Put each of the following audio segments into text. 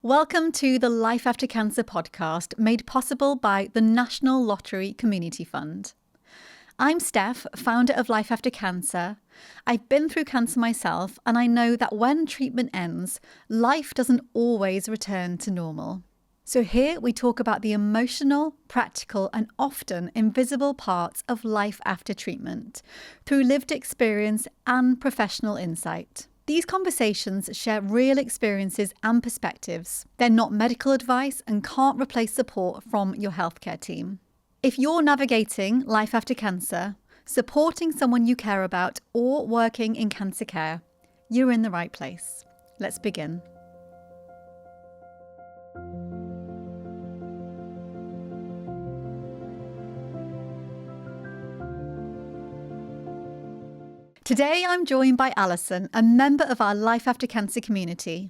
Welcome to the Life After Cancer podcast, made possible by the National Lottery Community Fund. I'm Steph, founder of Life After Cancer. I've been through cancer myself, and I know that when treatment ends, life doesn't always return to normal. So here we talk about the emotional, practical, and often invisible parts of life after treatment through lived experience and professional insight. These conversations share real experiences and perspectives. They're not medical advice and can't replace support from your healthcare team. If you're navigating life after cancer, supporting someone you care about, or working in cancer care, you're in the right place. Let's begin. Today, I'm joined by Alison, a member of our Life After Cancer community.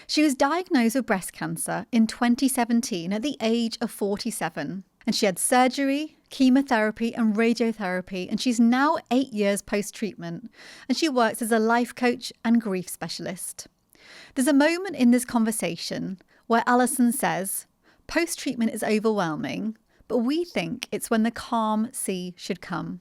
She was diagnosed with breast cancer in 2017 at the age of 47, and she had surgery, chemotherapy and radiotherapy, and she's now 8 years post-treatment, and she works as a life coach and grief specialist. There's a moment in this conversation where Alison says, post-treatment is overwhelming, but we think it's when the calm sea should come.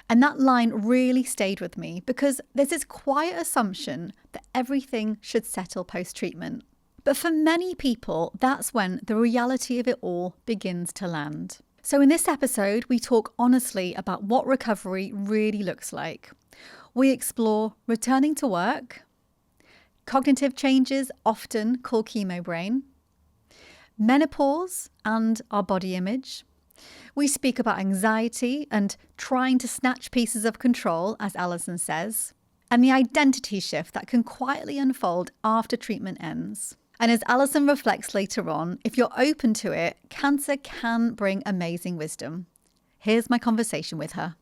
And that line really stayed with me because there's this quiet assumption that everything should settle post-treatment. But for many people, that's when the reality of it all begins to land. So in this episode, we talk honestly about what recovery really looks like. We explore returning to work, cognitive changes often called chemo brain, menopause and our body image. We speak about anxiety and trying to snatch pieces of control, as Alison says, and the identity shift that can quietly unfold after treatment ends. And as Alison reflects later on, if you're open to it, cancer can bring amazing wisdom. Here's my conversation with her.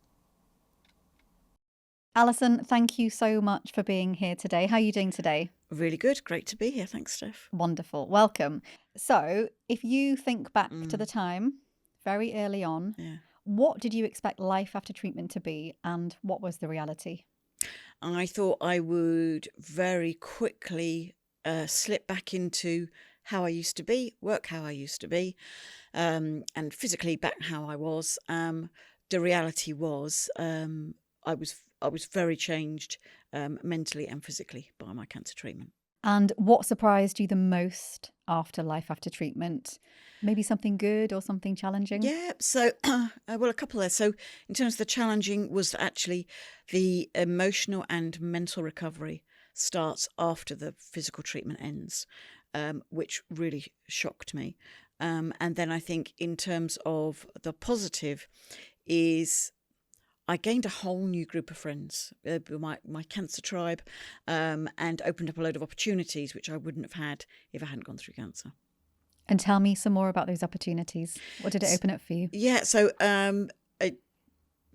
Alison, thank you so much for being here today. How are you doing today? Really good. Great to be here. Thanks, Steph. Wonderful. Welcome. So if you think back to the time very early on, what did you expect life after treatment to be, and what was the reality? I thought I would very quickly slip back into how I used to be, work how I used to be, and physically back how I was. The reality was I was very changed mentally and physically by my cancer treatment. And what surprised you the most after life after treatment? Maybe something good or something challenging? Yeah, so, well, a couple there. So in terms of the challenging was actually the emotional and mental recovery starts after the physical treatment ends, which really shocked me. And then I think in terms of the positive is I gained a whole new group of friends, my cancer tribe, and opened up a load of opportunities which I wouldn't have had if I hadn't gone through cancer. And tell me some more about those opportunities. What did it open up for you? Yeah, so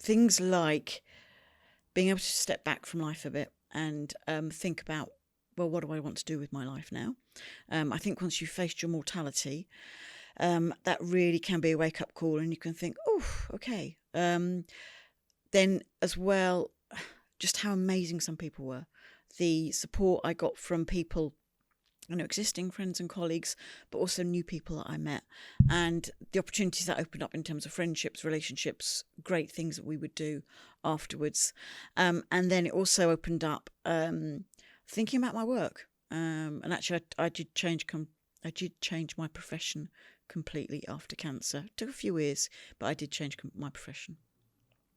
things like being able to step back from life a bit and think about, well, what do I want to do with my life now? I think once you've faced your mortality, that really can be a wake-up call, and you can think, oh, okay. Then as well, just how amazing some people were. The support I got from people, existing friends and colleagues, but also new people that I met, and the opportunities that opened up in terms of friendships, relationships, great things that we would do afterwards. And then it also opened up thinking about my work. And actually, I did change my profession completely after cancer. It took a few years, but I did change my profession.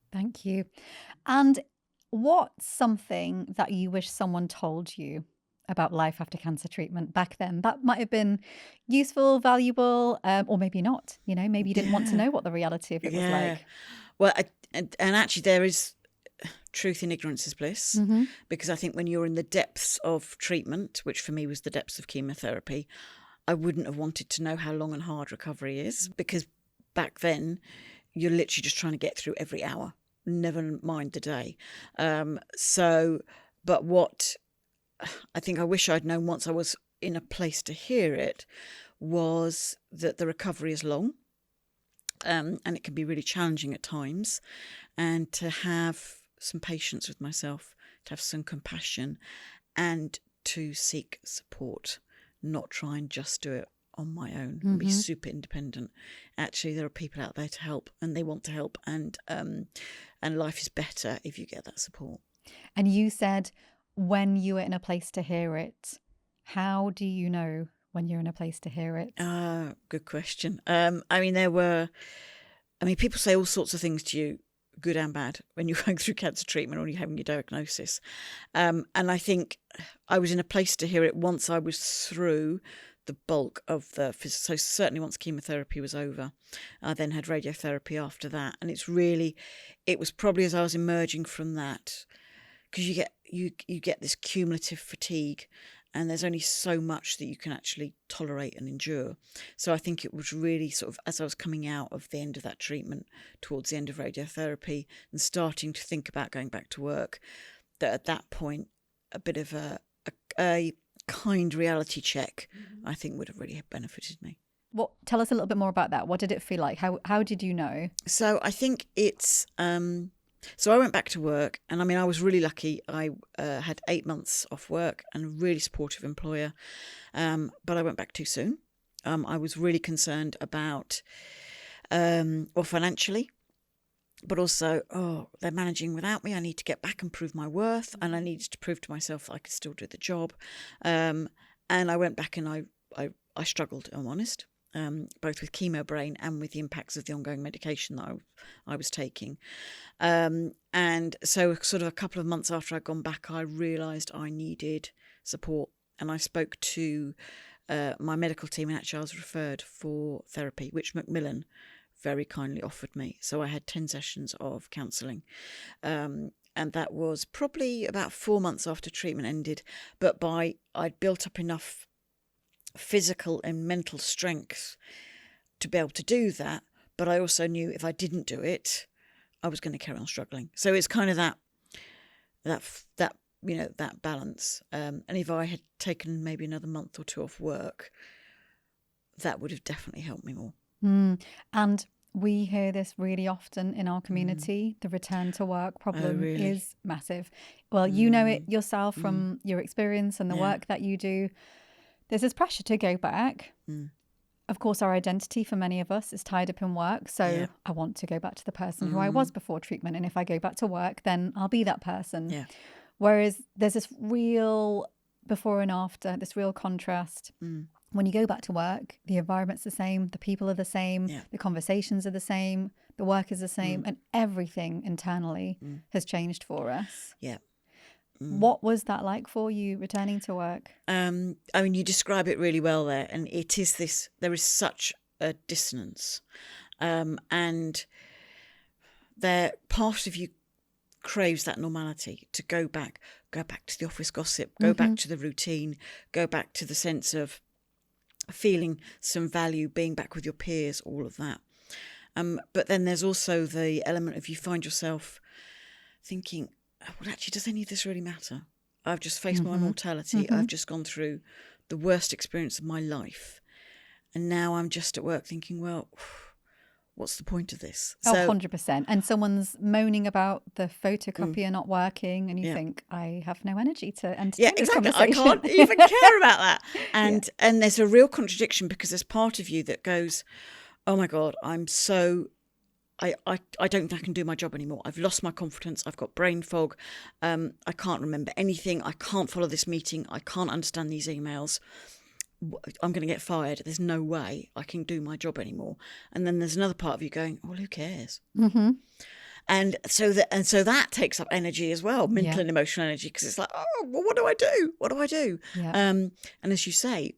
Thank you. And what's something that you wish someone told you about life after cancer treatment back then that might have been useful, valuable, or maybe not? Maybe you didn't want to know what the reality of it was like. Well, and actually there is truth in ignorance is bliss, because I think when you're in the depths of treatment, which for me was the depths of chemotherapy, I wouldn't have wanted to know how long and hard recovery is, because back then you're literally just trying to get through every hour, never mind the day. But what I think I wish I'd known once I was in a place to hear it was that the recovery is long, and it can be really challenging at times, and to have some patience with myself, to have some compassion, and to seek support. not try and just do it on my own and be super independent. Actually, there are people out there to help, and they want to help, and life is better if you get that support. And you said when you were in a place to hear it. How do you know when you're in a place to hear it? Good question. People say all sorts of things to you, good and bad, when you're going through cancer treatment or you're having your diagnosis. And I think I was in a place to hear it once I was through the bulk of the so certainly once chemotherapy was over. I then had radiotherapy after that, and it was probably as I was emerging from that, because you get this cumulative fatigue, and there's only so much that you can actually tolerate and endure. So I think it was really sort of as I was coming out of the end of that treatment, towards the end of radiotherapy, and starting to think about going back to work, that at that point a bit of a kind reality check, I think, would have really benefited me. Tell us a little bit more about that. What did it feel like? How did you know? So I think it's so I went back to work, and I was really lucky. I had 8 months off work and a really supportive employer, but I went back too soon. I was really concerned about financially, but also, they're managing without me. I need to get back and prove my worth, and I needed to prove to myself that I could still do the job. And I went back and I struggled, I'm honest, both with chemo brain and with the impacts of the ongoing medication that I was taking. And so sort of a couple of months after I'd gone back, I realised I needed support. And I spoke to my medical team, and actually I was referred for therapy, which Macmillan very kindly offered me. So I had 10 sessions of counselling. And that was probably about 4 months after treatment ended. But I'd built up enough physical and mental strength to be able to do that. But I also knew if I didn't do it, I was going to carry on struggling. So it's kind of that balance. And if I had taken maybe another month or two off work, that would have definitely helped me more. And we hear this really often in our community. The return to work problem is massive. Well, you know it yourself from your experience and the work that you do. There's this pressure to go back. Of course, our identity for many of us is tied up in work. So I want to go back to the person who I was before treatment. And if I go back to work, then I'll be that person. Yeah. Whereas there's this real before and after, this real contrast. When you go back to work, the environment's the same, the people are the same, the conversations are the same, the work is the same, and everything internally has changed for us. Yeah. What was that like for you, returning to work? You describe it really well there, and it is there is such a dissonance, and part of you craves that normality, to go back to the office gossip, go back to the routine, go back to the sense of feeling some value, being back with your peers, all of that. But then there's also the element of you find yourself thinking, well, actually, does any of this really matter? I've just faced my mortality. I've just gone through the worst experience of my life. And now I'm just at work thinking, well, what's the point of this? 100%. And someone's moaning about the photocopier not working, and you think, I have no energy to entertain this conversation. I can't even care about that. And there's a real contradiction, because there's part of you that goes, oh my God, I don't think I can do my job anymore. I've lost my confidence. I've got brain fog. I can't remember anything. I can't follow this meeting. I can't understand these emails. I'm going to get fired. There's no way I can do my job anymore. And then there's another part of you going, well, who cares? And so that takes up energy as well, mental and emotional energy, because it's like, oh, well, what do I do? What do I do? Yeah. And as you say,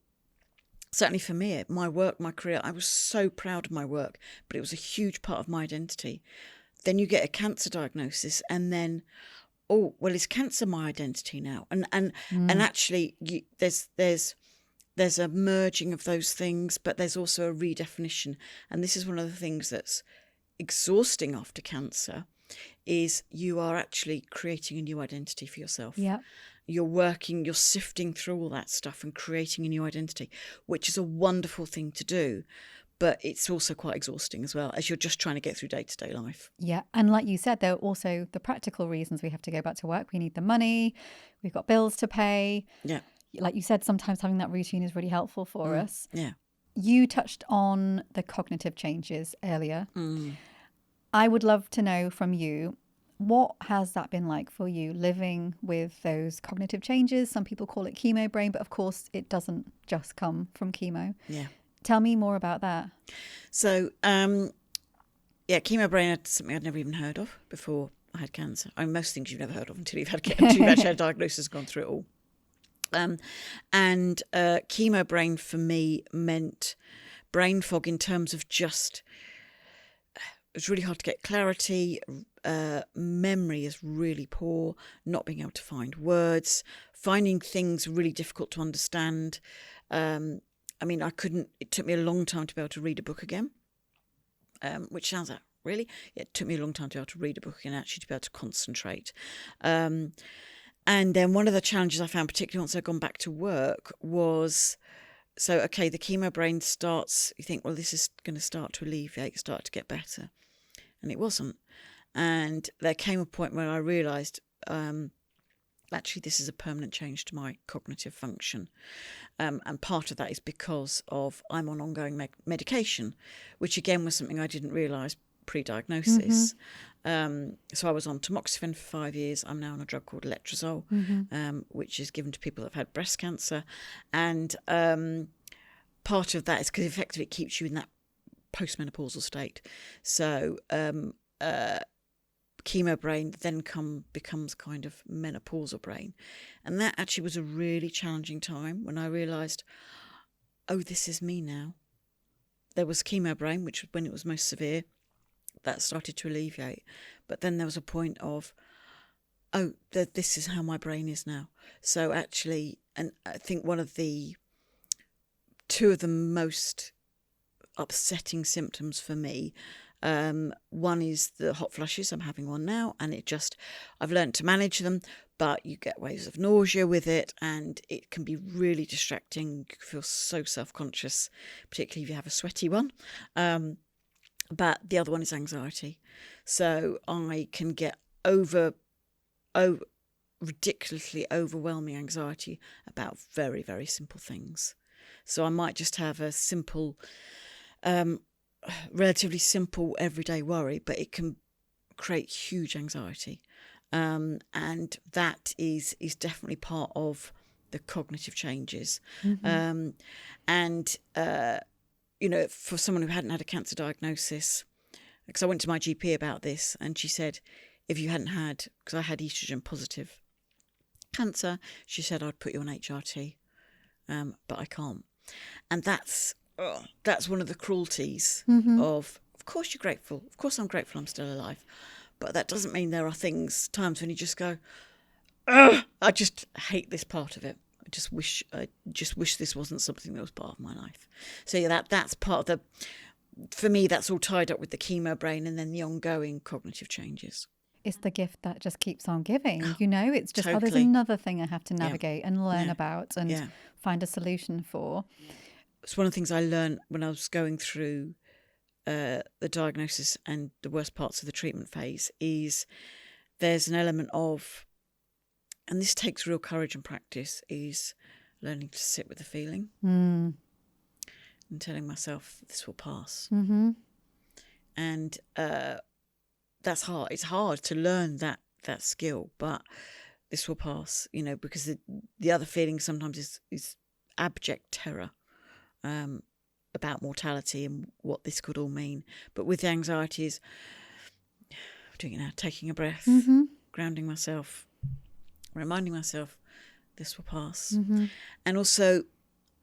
certainly for me, my work, my career, I was so proud of my work, but it was a huge part of my identity. Then you get a cancer diagnosis, and then, oh, well, is cancer my identity now? And actually, there's a merging of those things, but there's also a redefinition. And this is one of the things that's exhausting after cancer, is you are actually creating a new identity for yourself. Yeah. You're sifting through all that stuff and creating a new identity, which is a wonderful thing to do. But it's also quite exhausting as well, as you're just trying to get through day-to-day life. Yeah. And like you said, there are also the practical reasons we have to go back to work. We need the money. We've got bills to pay. Yeah. like you said, sometimes having that routine is really helpful for us. Yeah. You touched on the cognitive changes earlier. Mm. I would love to know from you, what has that been like for you, living with those cognitive changes? Some people call it chemo brain, but of course it doesn't just come from chemo. Yeah. Tell me more about that. So, chemo brain is something I'd never even heard of before I had cancer. I mean, most things you've never heard of until you've actually had a diagnosis, gone through it all. And chemo brain for me meant brain fog in terms of just, it was really hard to get clarity. Memory is really poor, not being able to find words, finding things really difficult to understand. I mean, it took me a long time to be able to read a book again, which sounds like, really? It took me a long time to be able to read a book again, actually to be able to concentrate. And then one of the challenges I found, particularly once I'd gone back to work, was, the chemo brain starts, you think, well, this is going to start to alleviate, start to get better. And it wasn't. And there came a point where I realised, actually, this is a permanent change to my cognitive function. And part of that is because I'm on ongoing medication, which again was something I didn't realise pre-diagnosis. So I was on tamoxifen for 5 years. I'm now on a drug called letrozole, which is given to people that have had breast cancer. And part of that is because effectively it keeps you in that postmenopausal state. So chemo brain then becomes kind of menopausal brain. And that actually was a really challenging time when I realised, oh, this is me now. There was chemo brain, which when it was most severe, that started to alleviate. But then there was a point of, oh, this is how my brain is now. So actually, and I think two of the most upsetting symptoms for me, one is the hot flushes. I'm having one now, and I've learned to manage them, but you get waves of nausea with it, and it can be really distracting. You feel so self-conscious, particularly if you have a sweaty one. But the other one is anxiety. So I can get ridiculously overwhelming anxiety about very, very simple things. So I might just have a simple, relatively simple everyday worry, but it can create huge anxiety. And that is definitely part of the cognitive changes. For someone who hadn't had a cancer diagnosis, because I went to my GP about this, and she said, if you hadn't had, because I had estrogen positive cancer, she said I'd put you on HRT, but I can't. And that's one of the cruelties of course you're grateful. Of course I'm grateful I'm still alive. But that doesn't mean there are times when you just go, ugh, I just hate this part of it. I just wish this wasn't something that was part of my life. So yeah, that's part of for me, that's all tied up with the chemo brain and then the ongoing cognitive changes. It's the gift that just keeps on giving, it's just, totally. there's another thing I have to navigate and learn about and find a solution for. It's one of the things I learned when I was going through the diagnosis and the worst parts of the treatment phase is there's an element of, and this takes real courage and practice, is learning to sit with the feeling and telling myself this will pass. And that's hard. It's hard to learn that skill, but this will pass, because the other feeling sometimes is abject terror about mortality and what this could all mean. But with the anxiety is doing it now, taking a breath, grounding myself, reminding myself this will pass, and also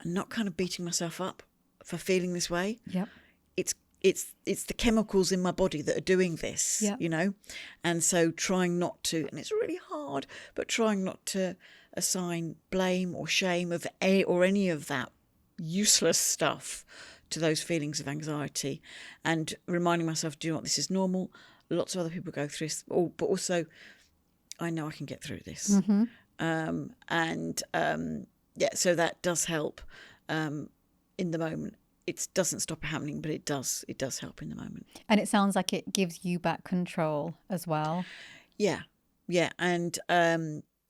not kind of beating myself up for feeling this way. Yep. It's the chemicals in my body that are doing this, and so trying not to, and it's really hard, but trying not to assign blame or shame or any of that useless stuff to those feelings of anxiety, and reminding myself, do you know what, this is normal. Lots of other people go through this, but also I know I can get through this. So that does help in the moment. It doesn't stop it happening, but it does help in the moment. And it sounds like it gives you back control as well. Yeah. And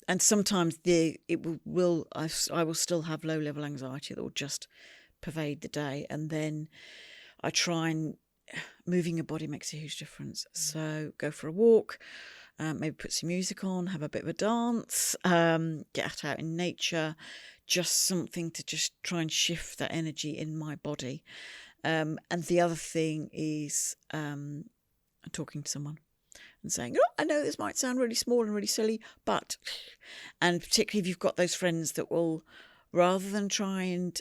and sometimes I will still have low level anxiety that will just pervade the day, and then I try and moving your body makes a huge difference. So go for a walk, maybe put some music on, have a bit of a dance, get out in nature, just something to just try and shift that energy in my body. And the other thing is talking to someone and saying, I know this might sound really small and really silly, but, and particularly if you've got those friends that will, rather than try and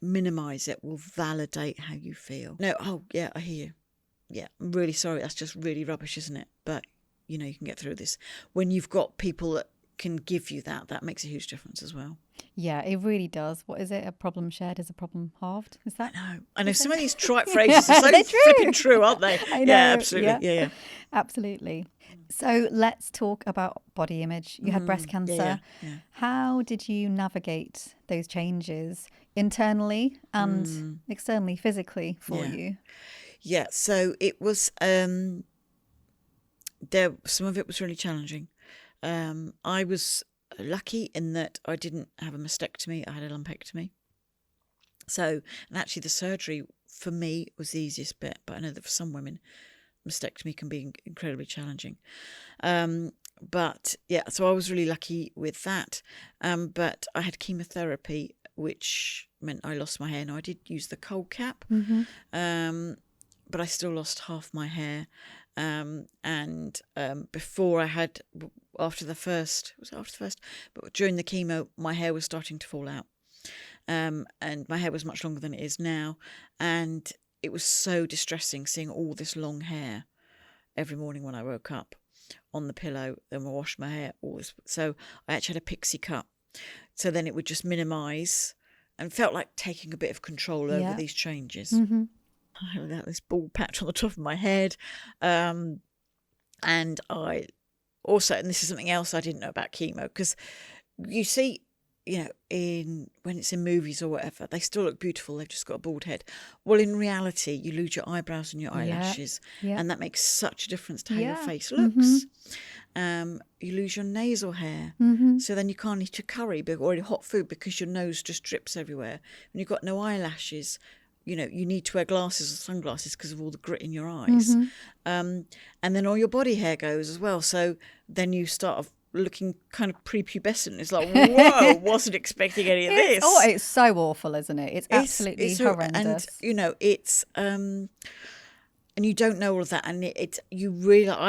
minimize it, will validate how you feel. No, oh yeah, I hear you. Yeah, I'm really sorry. That's just really rubbish, isn't it? But you can get through this. When you've got people that can give you that makes a huge difference as well. Yeah, it really does. What is it? A problem shared is a problem halved. Is that? I know some of these trite phrases are so flipping true, aren't they? I know. Yeah, absolutely. Yeah. Absolutely. So let's talk about body image. You had breast cancer. Yeah. How did you navigate those changes internally and externally, physically for you? Yeah, so it was, some of it was really challenging. I was lucky in that I didn't have a mastectomy, I had a lumpectomy. So, and actually the surgery for me was the easiest bit, but I know that for some women, mastectomy can be incredibly challenging. But yeah, so I was really lucky with that. But I had chemotherapy, which meant I lost my hair. Now I did use the cold cap, but I still lost half my hair. And before I had, after the first, but during the chemo, my hair was starting to fall out. And my hair was much longer than it is now. And it was so distressing seeing all this long hair every morning when I woke up on the pillow, then I washed my hair, all this. So I actually had a pixie cut. So then it would just minimise and felt like taking a bit of control over these changes. I had this bald patch on the top of my head. And I also, and this is something else I didn't know about chemo, because you see, when it's in movies or whatever, they still look beautiful. They've just got a bald head. Well, in reality, you lose your eyebrows and your eyelashes, and that makes such a difference to how your face looks. You lose your nasal hair, so then you can't eat your curry or your hot food because your nose just drips everywhere. When you've got no eyelashes, you need to wear glasses or sunglasses because of all the grit in your eyes. And then all your body hair goes as well. So then you start off looking kind of prepubescent. It's like, whoa, wasn't expecting any of this. Oh, it's so awful, isn't it? It's absolutely horrendous. And it's and you don't know all of that, and I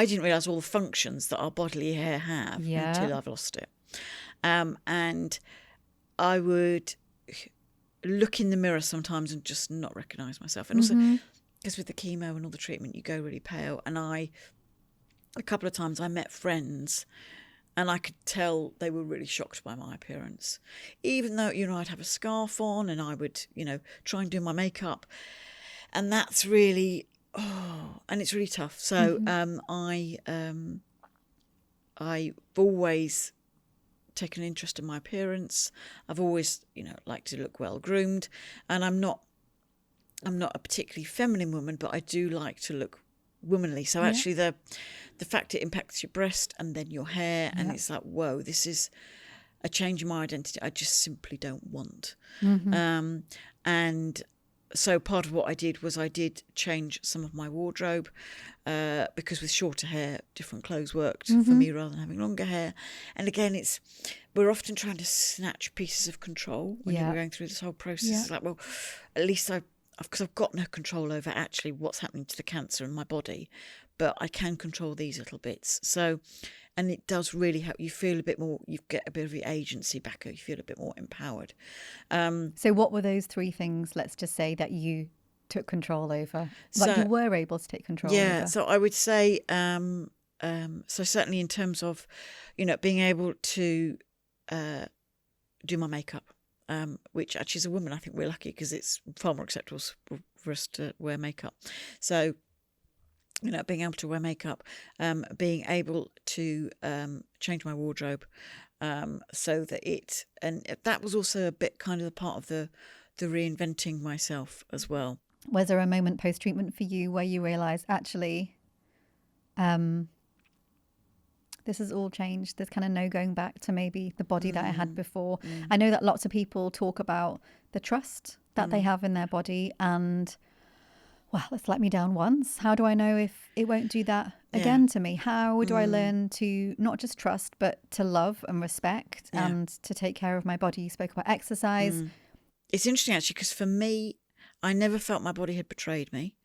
didn't realise all the functions that our bodily hair have until I've lost it. And I would look in the mirror sometimes and just not recognise myself, and also because with the chemo and all the treatment, you go really pale. And a couple of times I met friends, and I could tell they were really shocked by my appearance, even though, I'd have a scarf on and I would, try and do my makeup. And that's really, and it's really tough. So I've always taken an interest in my appearance. I've always, liked to look well groomed. And I'm not a particularly feminine woman, but I do like to look womanly. So actually the fact it impacts your breast and then your hair, and it's like, whoa, this is a change in my identity I just simply don't want. And so part of what I did was I did change some of my wardrobe, because with shorter hair, different clothes worked for me rather than having longer hair. And again, we're often trying to snatch pieces of control when you're going through this whole process. It's like, well, at least because I've got no control over actually what's happening to the cancer in my body, but I can control these little bits. So, and it does really help. You feel a bit more, you get a bit of your agency back, you feel a bit more empowered. So what were those three things, let's just say, that you took control over? Like you were able to take control over? Yeah, so I would say, so certainly in terms of, being able to do my makeup. Which actually, as a woman, I think we're lucky because it's far more acceptable for us to wear makeup. So, being able to wear makeup, being able to change my wardrobe, so that and that was also a bit kind of the part of the reinventing myself as well. Was there a moment post-treatment for you where you realised, actually, this has all changed. There's kind of no going back to maybe the body that I had before. Mm. I know that lots of people talk about the trust that they have in their body, and well, it's let me down once. How do I know if it won't do that again to me? How do I learn to not just trust, but to love and respect and to take care of my body? You spoke about exercise. It's interesting, actually, because for me, I never felt my body had betrayed me.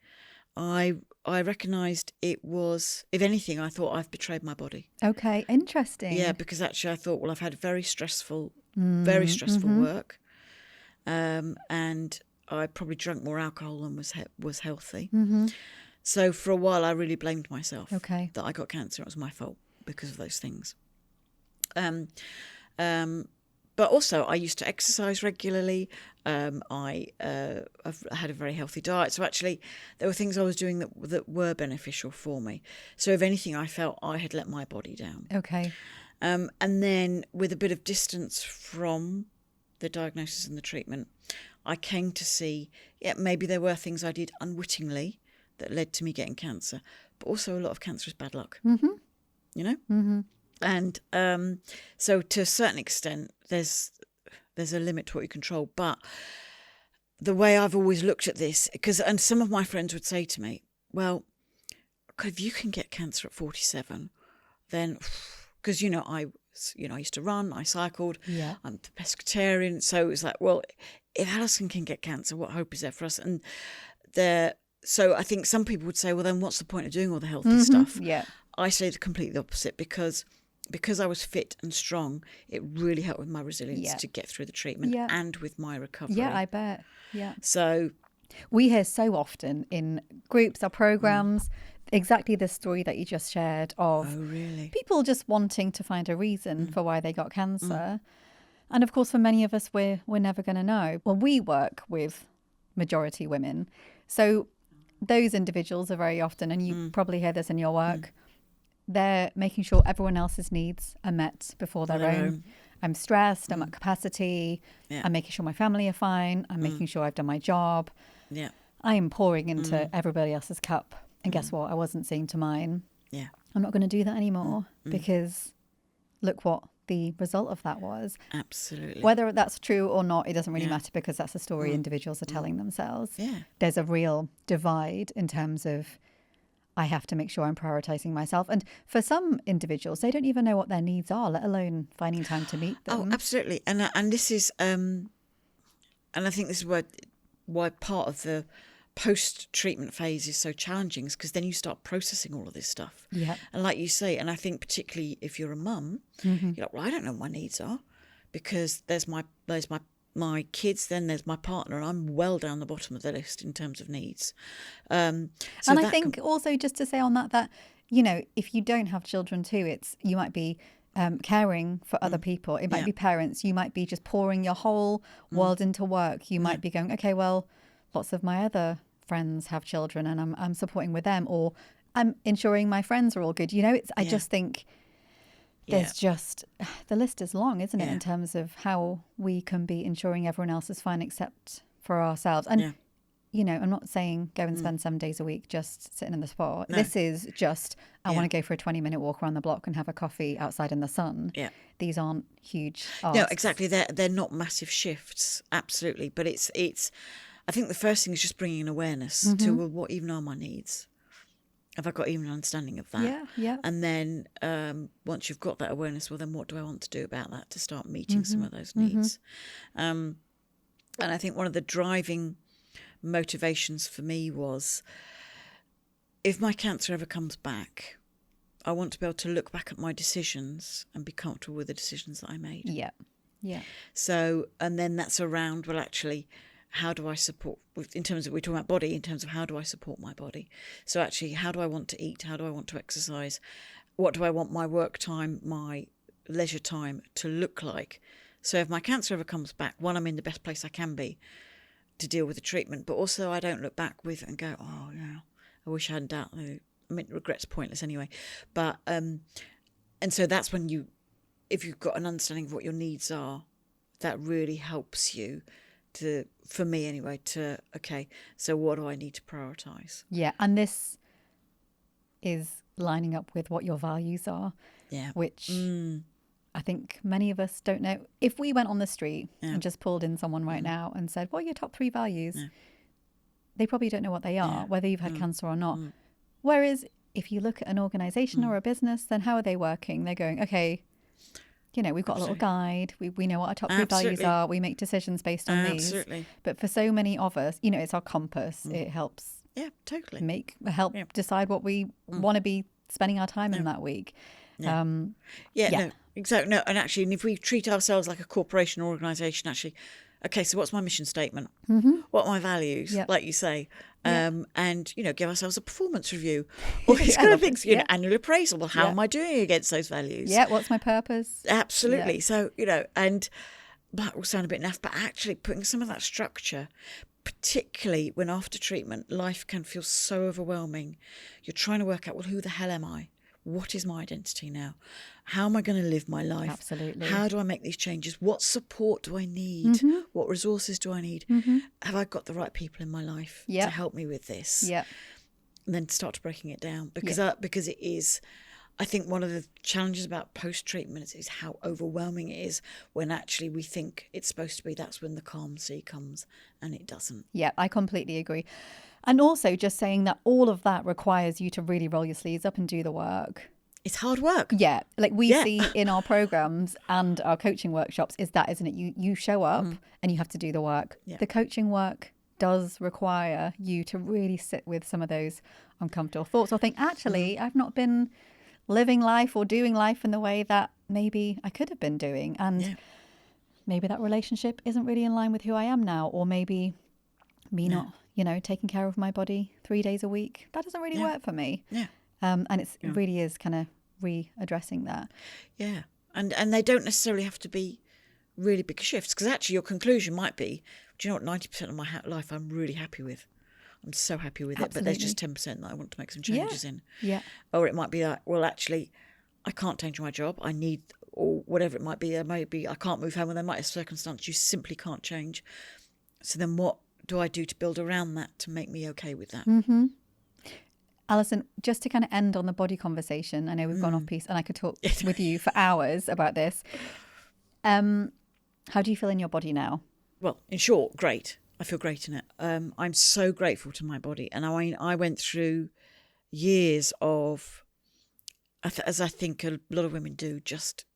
I recognised it was, if anything, I thought I've betrayed my body. Okay, interesting. Yeah, because actually I thought, well, I've had very stressful work, and I probably drank more alcohol than was healthy. So for a while, I really blamed myself. Okay. That I got cancer. It was my fault because of those things. But also, I used to exercise regularly. I had a very healthy diet. So actually, there were things I was doing that were beneficial for me. So if anything, I felt I had let my body down. Okay. And then with a bit of distance from the diagnosis and the treatment, I came to see, maybe there were things I did unwittingly that led to me getting cancer, but also a lot of cancer is bad luck, you know? And so to a certain extent, there's a limit to what you control. But the way I've always looked at this, and some of my friends would say to me, well, if you can get cancer at 47, then, because, I used to run, I cycled, I'm a pescatarian. So it was like, well, if Alison can get cancer, what hope is there for us? And so I think some people would say, well, then what's the point of doing all the healthy stuff? Yeah. I say completely the opposite, because I was fit and strong, it really helped with my resilience to get through the treatment and with my recovery. Yeah, I bet. Yeah. So we hear so often in groups or programs exactly the story that you just shared of people just wanting to find a reason for why they got cancer. And of course, for many of us, we're never going to know. Well, we work with majority women. So those individuals are very often, and you probably hear this in your work, they're making sure everyone else's needs are met before their own. I'm stressed, I'm at capacity, I'm making sure my family are fine, I'm making sure I've done my job. Yeah. I am pouring into everybody else's cup. And guess what? I wasn't seeing to mine. Yeah. I'm not going to do that anymore because look what the result of that was. Absolutely. Whether that's true or not, it doesn't really matter, because that's a story individuals are telling themselves. Yeah. There's a real divide in terms of I have to make sure I'm prioritizing myself. And for some individuals, they don't even know what their needs are, let alone finding time to meet them. Oh, absolutely. And this is, and I think this is why part of the post-treatment phase is so challenging, is because then you start processing all of this stuff. Yeah. And like you say, and I think particularly if you're a mum, you're like, well, I don't know what my needs are, because there's my kids, then there's my partner, and I'm well down the bottom of the list in terms of needs. And I think also, just to say on that, if you don't have children too, you might be caring for other people. It might be parents. You might be just pouring your whole world into work. You might be going, okay, well, lots of my other friends have children and I'm supporting with them, or I'm ensuring my friends are all good. I just think there's just, the list is long, isn't it, in terms of how we can be ensuring everyone else is fine except for ourselves. And, I'm not saying go and spend 7 days a week just sitting in the spa. No. This is just, I want to go for a 20-minute walk around the block and have a coffee outside in the sun. Yeah. These aren't huge asks. No, exactly. They're not massive shifts, absolutely. But it's I think the first thing is just bringing an awareness to, well, what even are my needs? Have I got even an understanding of that? Yeah, yeah. And then once you've got that awareness, well, then what do I want to do about that to start meeting some of those needs? And I think one of the driving motivations for me was, if my cancer ever comes back, I want to be able to look back at my decisions and be comfortable with the decisions that I made. Yeah, yeah. So, and then that's around, well, actually, how do I support, in terms of, we're talking about body, in terms of how do I support my body? So actually, how do I want to eat? How do I want to exercise? What do I want my work time, my leisure time to look like? So if my cancer ever comes back, one, I'm in the best place I can be to deal with the treatment, but also I don't look back with and go, oh, yeah, I wish I hadn't done. I mean, regret's pointless anyway. But, and so that's when if you've got an understanding of what your needs are, that really helps you to, for me anyway, okay, so what do I need to prioritise? Yeah, and this is lining up with what your values are. Yeah. which I think many of us don't know. If we went on the street Yeah. and just pulled in someone right now and said, what are your top 3 values? Yeah. They probably don't know what they are, Yeah. whether you've had cancer or not. Whereas if you look at an organization or a business, then how are they working? They're going, okay, you know, we've got a little guide. We know what our top 3 values are. We make decisions based on these. Absolutely. But for so many of us, you know, it's our compass. It helps Yeah, totally. help decide what we want to be spending our time in that week. Yeah. No, exactly. No, and actually, and if we treat ourselves like a corporation or organisation, actually, okay, so what's my mission statement? What are my values? Yep. Like you say, and you know, give ourselves a performance review, all these kind of things. You know, annual appraisal. Well, how am I doing against those values? Yeah, what's my purpose? Absolutely. So you know, and that will sound a bit naff, but actually putting some of that structure, particularly when after treatment, life can feel so overwhelming. You're trying to work out, well, who the hell am I? What is my identity now? How am I going to live my life? Absolutely. How do I make these changes? What support do I need? What resources do I need? Have I got the right people in my life to help me with this? Yeah. And then start breaking it down because it is, I think one of the challenges about post-treatment is how overwhelming it is when actually we think it's supposed to be, that's when the calm sea comes, and it doesn't. Yeah, I completely agree. And also just saying that all of that requires you to really roll your sleeves up and do the work. It's hard work. Yeah, like we see in our programs and our coaching workshops is that, isn't it? You show up and you have to do the work. Yeah. The coaching work does require you to really sit with some of those uncomfortable thoughts or think, actually, I've not been living life or doing life in the way that maybe I could have been doing. And maybe that relationship isn't really in line with who I am now. Or maybe me not, you know, taking care of my body 3 days a week. That doesn't really work for me. Yeah. And it really is kind of readdressing that. Yeah. And they don't necessarily have to be really big shifts, because actually your conclusion might be, do you know what, 90% of my life I'm really happy with. I'm so happy with it, but there's just 10% that I want to make some changes in. Yeah. Or it might be that, well, actually, I can't change my job. I need, or whatever it might be. Maybe I can't move home, and there might be a circumstance you simply can't change. So then what do I do to build around that to make me okay with that? Alison, just to kind of end on the body conversation, I know we've gone off piece and I could talk with you for hours about this. How do you feel in your body now? Well, in short, great. I feel great in it. I'm so grateful to my body. And I went through years of, as I think a lot of women do, just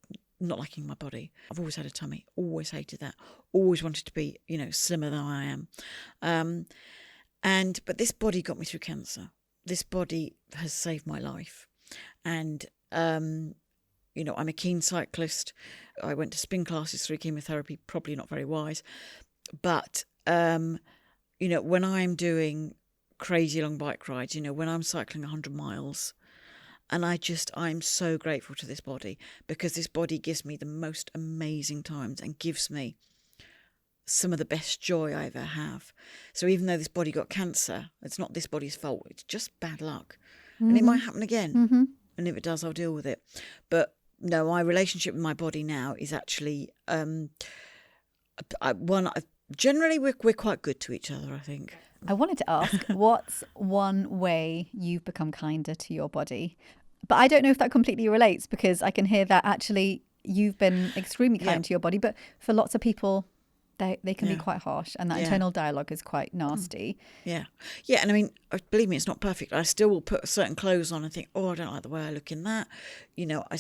not liking my body. I've always had a tummy, always hated that, always wanted to be, you know, slimmer than I am. But this body got me through cancer. This body has saved my life. And, you know, I'm a keen cyclist. I went to spin classes through chemotherapy, probably not very wise. But, you know, when I'm doing crazy long bike rides, you know, when I'm cycling 100 miles, and I'm so grateful to this body, because this body gives me the most amazing times and gives me some of the best joy I ever have. So even though this body got cancer, it's not this body's fault. It's just bad luck. And it might happen again. And if it does, I'll deal with it. But no, my relationship with my body now is actually generally we're quite good to each other, I think. I wanted to ask, what's one way you've become kinder to your body? But I don't know if that completely relates, because I can hear that actually you've been extremely kind to your body. But for lots of people, they can be quite harsh, and that internal dialogue is quite nasty. Yeah. And I mean, believe me, it's not perfect. I still will put certain clothes on and think, oh, I don't like the way I look in that. You know, I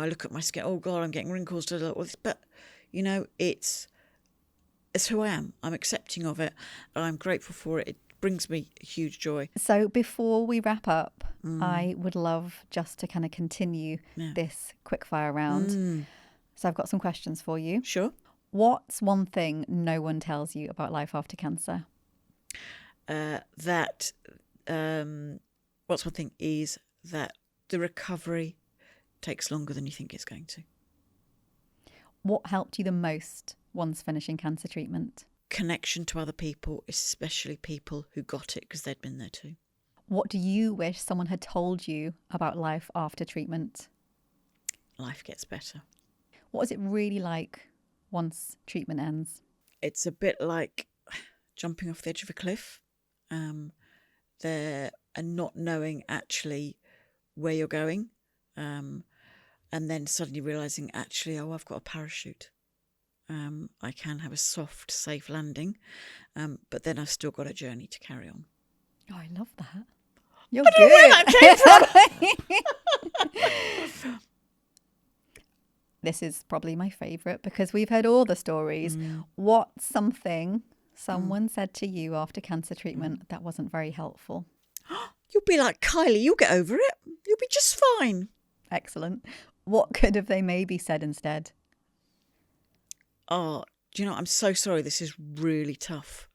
look at my skin, oh God, I'm getting wrinkles. But, you know, it's who I am. I'm accepting of it. I'm grateful for it. It brings me huge joy. So before we wrap up, I would love just to kind of continue this quickfire round. So I've got some questions for you. Sure. What's one thing no one tells you about life after cancer? What's one thing is that the recovery takes longer than you think it's going to. What helped you the most once finishing cancer treatment? Connection to other people, especially people who got it because they'd been there too. What do you wish someone had told you about life after treatment? Life gets better. What is it really like once treatment ends? It's a bit like jumping off the edge of a cliff there and not knowing actually where you're going. And then suddenly realising, actually, I've got a parachute. I can have a soft, safe landing, but then I've still got a journey to carry on. Oh, I love that. You're I don't know where that came from. This is probably my favourite because we've heard all the stories. What's something someone said to you after cancer treatment that wasn't very helpful? You'll be like, Kylie, you'll get over it. You'll be just fine. Excellent. What could have they maybe said instead? Oh, do you know, I'm so sorry. This is really tough.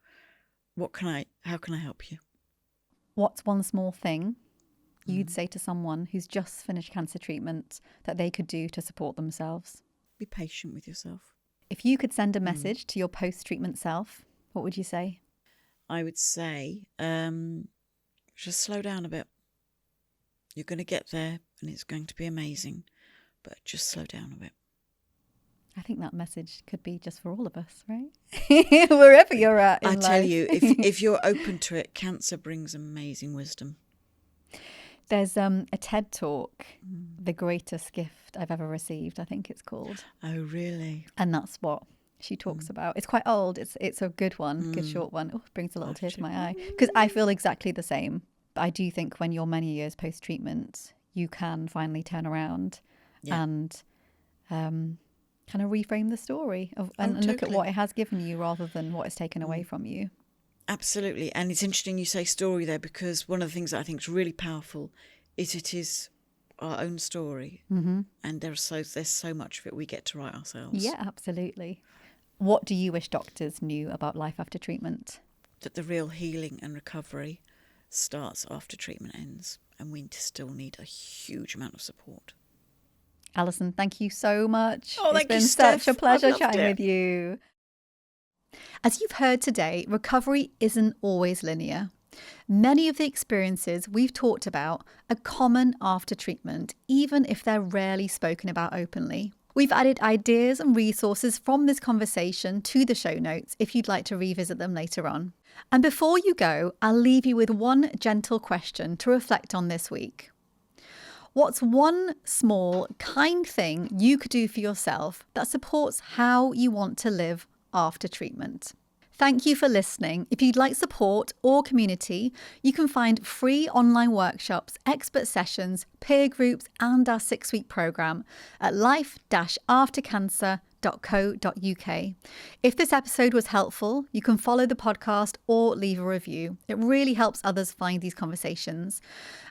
How can I help you? What's one small thing you'd say to someone who's just finished cancer treatment that they could do to support themselves? Be patient with yourself. If you could send a message to your post-treatment self, what would you say? I would say, just slow down a bit. You're going to get there and it's going to be amazing, but just slow down a bit. I think that message could be just for all of us, right? Wherever you're at in life. I tell you, if you're open to it, cancer brings amazing wisdom. There's a TED talk, The Greatest Gift I've Ever Received, I think it's called. Oh, really? And that's what she talks about. It's quite old. It's a good one, good short one. Oh, it brings a little tear to my eye. Because I feel exactly the same. But I do think when you're many years post-treatment, you can finally turn around and kind of reframe the story and look at what it has given you rather than what it's taken away from you. Absolutely. And it's interesting you say story there, because one of the things that I think is really powerful is it is our own story. And there's so much of it we get to write ourselves. Yeah, absolutely. What do you wish doctors knew about life after treatment? That the real healing and recovery starts after treatment ends, and we still need a huge amount of support. Alison, thank you so much. Oh, it's been such a pleasure chatting with you. As you've heard today, recovery isn't always linear. Many of the experiences we've talked about are common after treatment, even if they're rarely spoken about openly. We've added ideas and resources from this conversation to the show notes if you'd like to revisit them later on. And before you go, I'll leave you with one gentle question to reflect on this week. What's one small, kind thing you could do for yourself that supports how you want to live after treatment? Thank you for listening. If you'd like support or community, you can find free online workshops, expert sessions, peer groups, and our 6-week program at life-aftercancer.co.uk. If this episode was helpful, you can follow the podcast or leave a review. It really helps others find these conversations.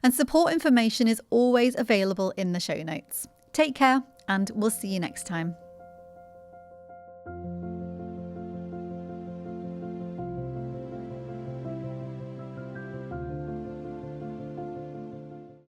And support information is always available in the show notes. Take care, and we'll see you next time.